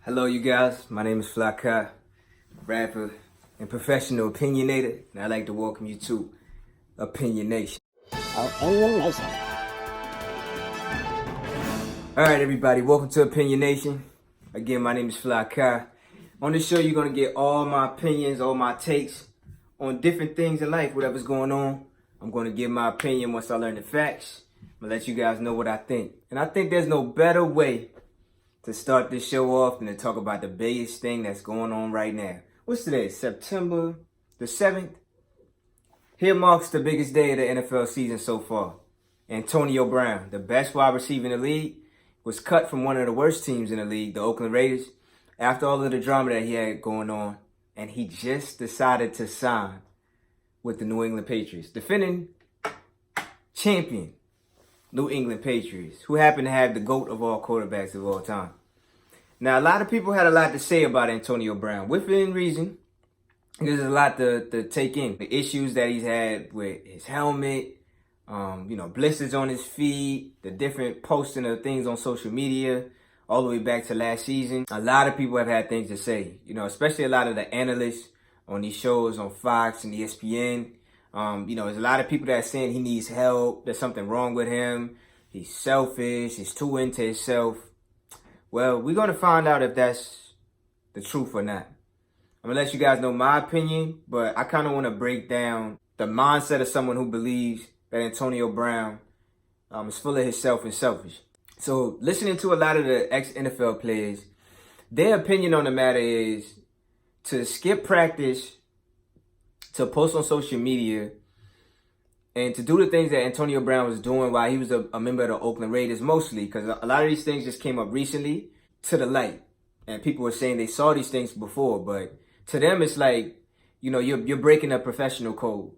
Hello, you guys. My name is Flaka, rapper and professional opinionator, and I'd like to welcome you to OpinioNation. OpinioNation. All right, everybody, welcome to OpinioNation. Again, my name is Flaka. On this show, you're going to get all my opinions, all my takes on different things in life, whatever's going on. I'm going to give my opinion once I learn the facts. I'm going to let you guys know what I think. And I think there's no better way to start this show off and to talk about the biggest thing that's going on right now. What's today? September the 7th? Here marks the biggest day of the NFL season so far. Antonio Brown, the best wide receiver in the league, was cut from one of the worst teams in the league, the Oakland Raiders, after all of the drama that he had going on. And he just decided to sign with the New England Patriots. Defending champion New England Patriots, who happen to have the GOAT of all quarterbacks of all time. Now, a lot of people had a lot to say about Antonio Brown, within reason. There's a lot to take in. The issues that he's had with his helmet, blisters on his feet, the different posting of things on social media, all the way back to last season. A lot of people have had things to say, especially a lot of the analysts on these shows on Fox and ESPN. There's a lot of people that are saying he needs help. There's something wrong with him. He's selfish. He's too into himself. Well, we're going to find out if that's the truth or not. I'm going to let you guys know my opinion, but I kind of want to break down the mindset of someone who believes that Antonio Brown is full of himself and selfish. So listening to a lot of the ex-NFL players, their opinion on the matter is to skip practice, to post on social media, and to do the things that Antonio Brown was doing while he was a member of the Oakland Raiders, mostly because a lot of these things just came up recently to the light. And people were saying they saw these things before, but to them it's like, you're breaking a professional code.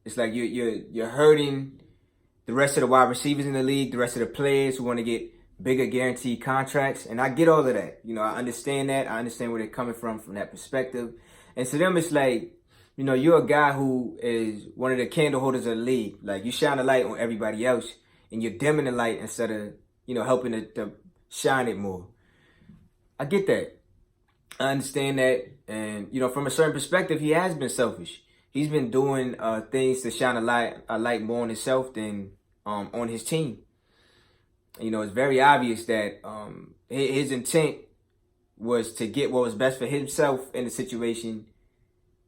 It's like you're hurting the rest of the wide receivers in the league, the rest of the players who want to get bigger guaranteed contracts. And I get all of that. I understand that. I understand where they're coming from that perspective. And to them it's like, you're a guy who is one of the candle holders of the league. Like, you shine a light on everybody else, and you're dimming the light instead of, helping to shine it more. I get that. I understand that. And, from a certain perspective, he has been selfish. He's been doing things to shine a light more on himself than on his team. It's very obvious that his intent was to get what was best for himself in the situation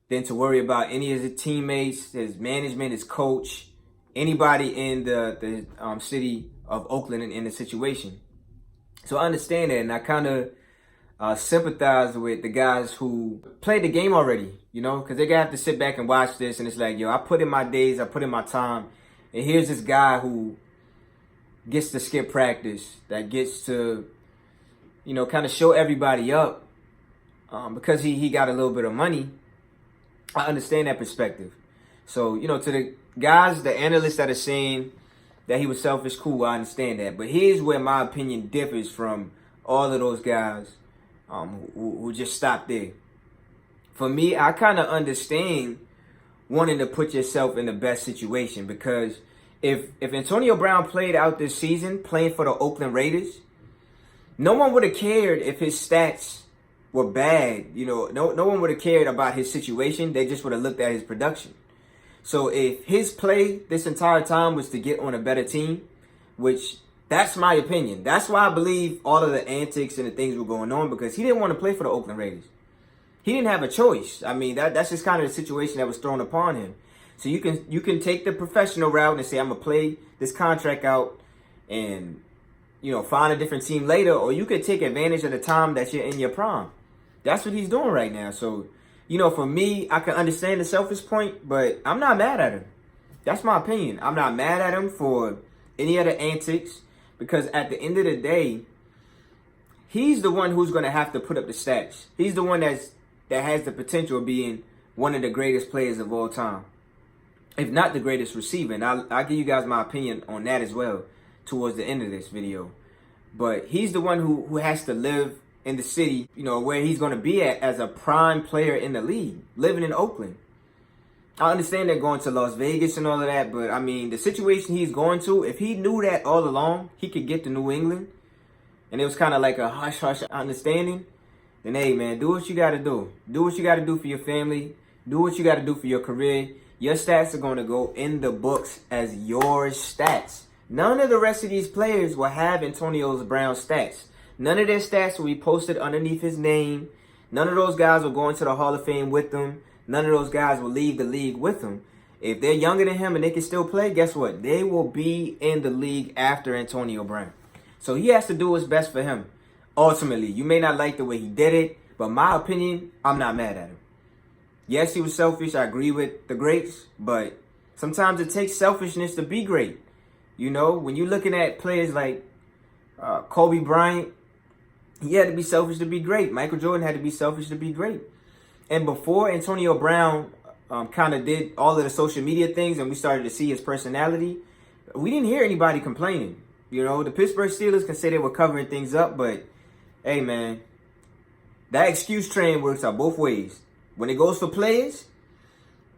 than to worry about any of his teammates, his management, his coach, anybody in the city of Oakland in the situation. So I understand that, and I kind of sympathize with the guys who played the game already, because they're going to have to sit back and watch this, and it's like, I put in my days, I put in my time, and here's this guy who gets to skip practice, that gets to, kind of show everybody up because he got a little bit of money. I understand that perspective. So, to the guys, the analysts that are saying that he was selfish, cool, I understand that. But here's where my opinion differs from all of those guys who just stopped there. For me, I kind of understand wanting to put yourself in the best situation, because if Antonio Brown played out this season playing for the Oakland Raiders, no one would have cared if his stats were bad. No one would have cared about his situation. They just would have looked at his production. So if his play this entire time was to get on a better team, which that's my opinion. That's why I believe all of the antics and the things were going on, because he didn't want to play for the Oakland Raiders. He didn't have a choice. I mean, that's just kind of the situation that was thrown upon him. So you can take the professional route and say, I'm going to play this contract out and, find a different team later, or you could take advantage of the time that you're in your prime. That's what he's doing right now. So, for me, I can understand the selfish point, but I'm not mad at him. That's my opinion. I'm not mad at him for any of the antics, because at the end of the day, he's the one who's going to have to put up the stats. He's the one that has the potential of being one of the greatest players of all time, if not the greatest receiver. And I'll give you guys my opinion on that as well towards the end of this video. But he's the one who has to live in the city, where he's going to be at as a prime player in the league, living in Oakland. I understand they're going to Las Vegas and all of that, but I mean, the situation he's going to, if he knew that all along, he could get to New England, and it was kind of like a hush-hush understanding, then hey, man, do what you got to do. Do what you got to do for your family. Do what you got to do for your career. Your stats are going to go in the books as your stats. None of the rest of these players will have Antonio Brown's stats. None of their stats will be posted underneath his name. None of those guys will go into the Hall of Fame with him. None of those guys will leave the league with him. If they're younger than him and they can still play, guess what? They will be in the league after Antonio Brown. So he has to do what's best for him. Ultimately, you may not like the way he did it, but my opinion, I'm not mad at him. Yes, he was selfish. I agree with the greats, but sometimes it takes selfishness to be great. You know, when you're looking at players like Kobe Bryant, he had to be selfish to be great. Michael Jordan had to be selfish to be great. And before Antonio Brown kind of did all of the social media things and we started to see his personality, we didn't hear anybody complaining. You know, the Pittsburgh Steelers can say they were covering things up, but hey, man, that excuse train works out both ways. When it goes for players,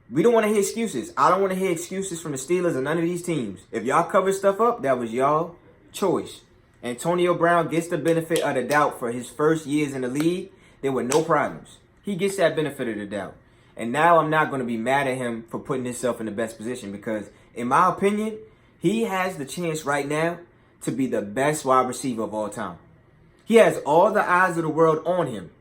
we don't want to hear excuses. I don't want to hear excuses from the Steelers or none of these teams. If y'all cover stuff up, that was y'all choice. Antonio Brown gets the benefit of the doubt for his first years in the league. There were no problems. He gets that benefit of the doubt. And now I'm not going to be mad at him for putting himself in the best position because, in my opinion, he has the chance right now to be the best wide receiver of all time. He has all the eyes of the world on him.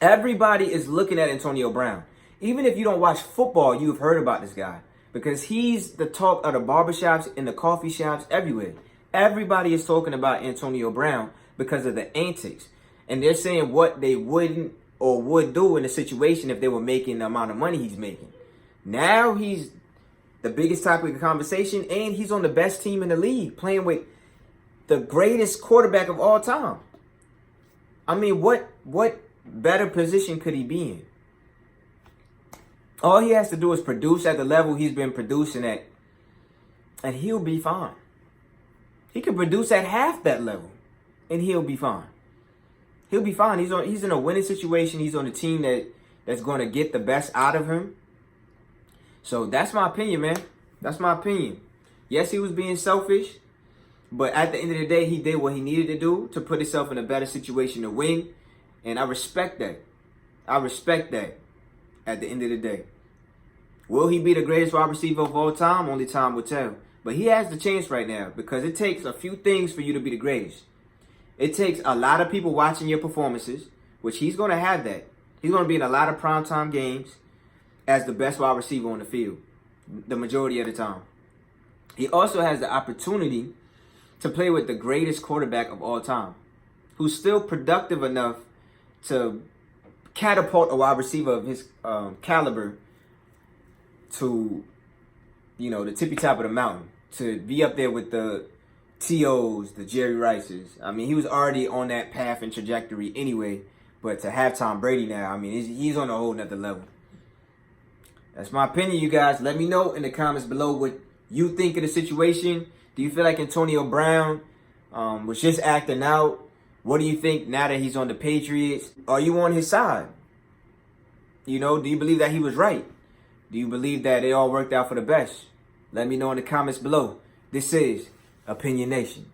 Everybody is looking at Antonio Brown. Even if you don't watch football, you've heard about this guy because he's the talk of the barbershops and the coffee shops everywhere. Everybody is talking about Antonio Brown because of the antics. And they're saying what they wouldn't or would do in a situation if they were making the amount of money he's making. Now he's the biggest topic of conversation and he's on the best team in the league playing with the greatest quarterback of all time. I mean, what better position could he be in? All he has to do is produce at the level he's been producing at, and he'll be fine. He can produce at half that level, and he'll be fine. He'll be fine. He's in a winning situation. He's on a team that's going to get the best out of him. So that's my opinion, man. That's my opinion. Yes, he was being selfish, but at the end of the day, he did what he needed to do to put himself in a better situation to win, and I respect that. I respect that at the end of the day. Will he be the greatest wide receiver of all time? Only time will tell. But he has the chance right now because it takes a few things for you to be the greatest. It takes a lot of people watching your performances, which he's going to have that. He's going to be in a lot of primetime games as the best wide receiver on the field, the majority of the time. He also has the opportunity to play with the greatest quarterback of all time, who's still productive enough to catapult a wide receiver of his caliber to, the tippy top of the mountain, to be up there with the T.O.'s, the Jerry Rices. I mean, he was already on that path and trajectory anyway, but to have Tom Brady now, I mean, he's on a whole nother level. That's my opinion, you guys. Let me know in the comments below what you think of the situation. Do you feel like Antonio Brown was just acting out? What do you think now that he's on the Patriots? Are you on his side? Do you believe that he was right? Do you believe that it all worked out for the best? Let me know in the comments below. This is OpinionNation.